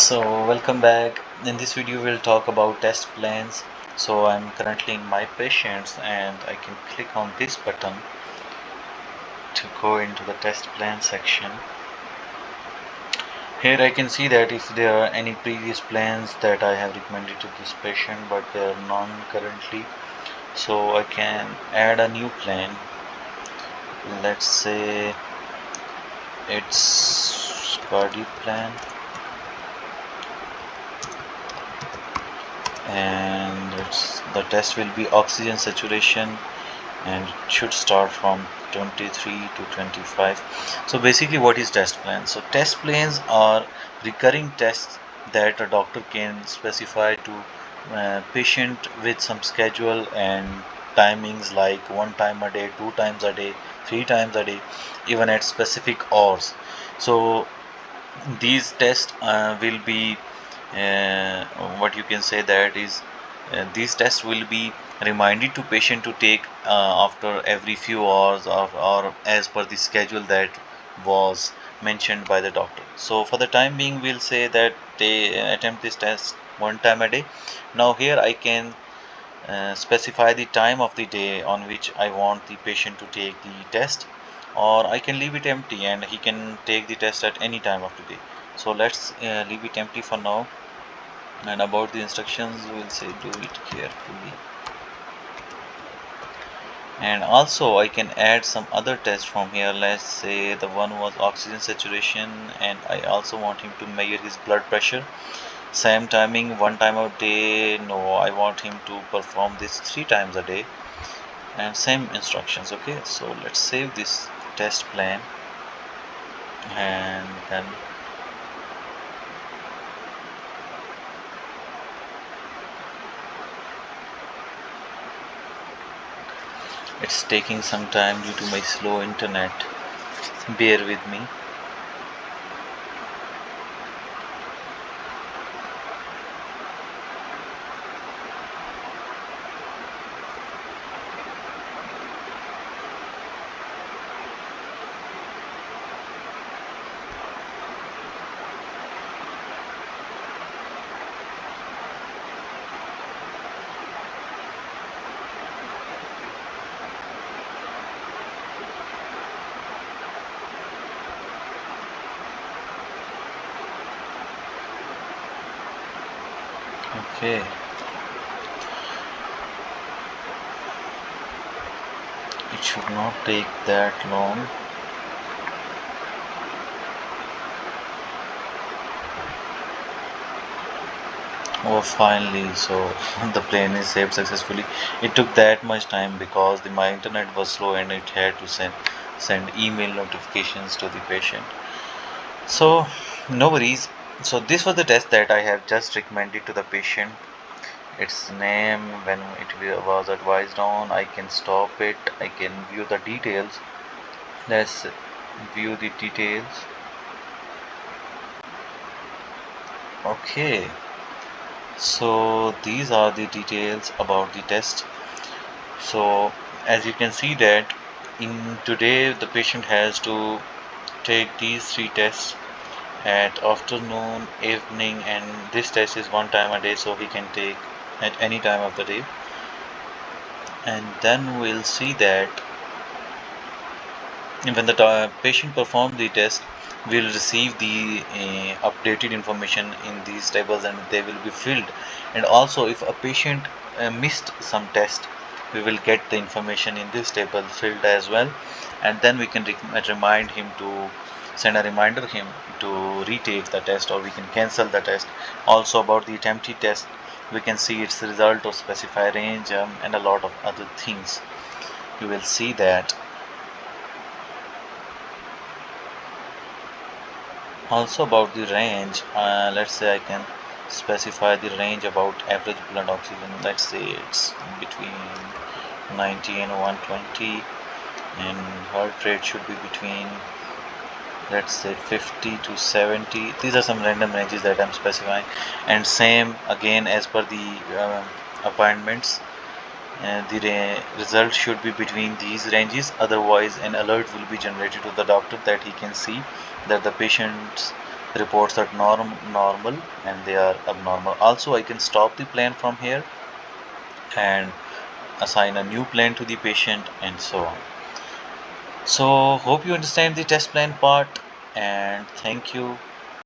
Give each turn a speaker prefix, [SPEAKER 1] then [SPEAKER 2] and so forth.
[SPEAKER 1] So welcome back. In this video we'll talk about test plans. So I'm currently in my patients and I can click on this button to go into the test plan section. Here I can see that if there are any previous plans that I have recommended to this patient, but there are none currently, so I can add a new plan. Let's say it's cardio plan, and the test will be oxygen saturation, and it should start from 23 to 25. So basically, what is test plan? So test plans are recurring tests that a doctor can specify to patient with some schedule and timings, like one time a day, two times a day, three times a day, even at specific hours. So these tests will be what you can say that is these tests will be reminded to patient to take after every few hours, or as per the schedule that was mentioned by the doctor. So for the time being, we'll say that they attempt this test one time a day. Now here I can specify the time of the day on which I want the patient to take the test, or I can leave it empty and he can take the test at any time of the day. So let's leave it empty for now. And about the instructions, we'll say do it carefully. And also I can add some other tests from here. Let's say the one was oxygen saturation, and I also want him to measure his blood pressure. Same timing, one time a day. No, I want him to perform this three times a day, and same instructions. Okay, so let's save this test plan, and then it's taking some time due to my slow internet. Bear with me. Okay, it should not take that long. Oh, finally, so the plane is saved successfully. It took that much time because my internet was slow and it had to send email notifications to the patient. So no worries. So this was the test that I have just recommended to the patient. Its name, when it was advised on, I can stop it, I can view the details. Let's view the details. Okay, so these are the details about the test. So as you can see that in today the patient has to take these three tests at afternoon, evening, and this test is one time a day, so he can take at any time of the day. And then we'll see that when the patient performs the test, we'll receive the updated information in these tables, and they will be filled. And also if a patient missed some test, we will get the information in this table filled as well, and then we can remind him to send a reminder him to retake the test, or we can cancel the test. Also about the attempted test, we can see its result or specify range, and a lot of other things. You will see that. Also about the range, let's say I can specify the range about average blood oxygen. Let's say it's between 90 and 120, and heart rate should be between, let's say, 50 to 70. These are some random ranges that I'm specifying, and same again as per the appointments. The result should be between these ranges, otherwise an alert will be generated to the doctor that he can see that the patient's reports are normal and they are abnormal. Also, I can stop the plan from here and assign a new plan to the patient and so on. So hope you understand the test plan part, and thank you.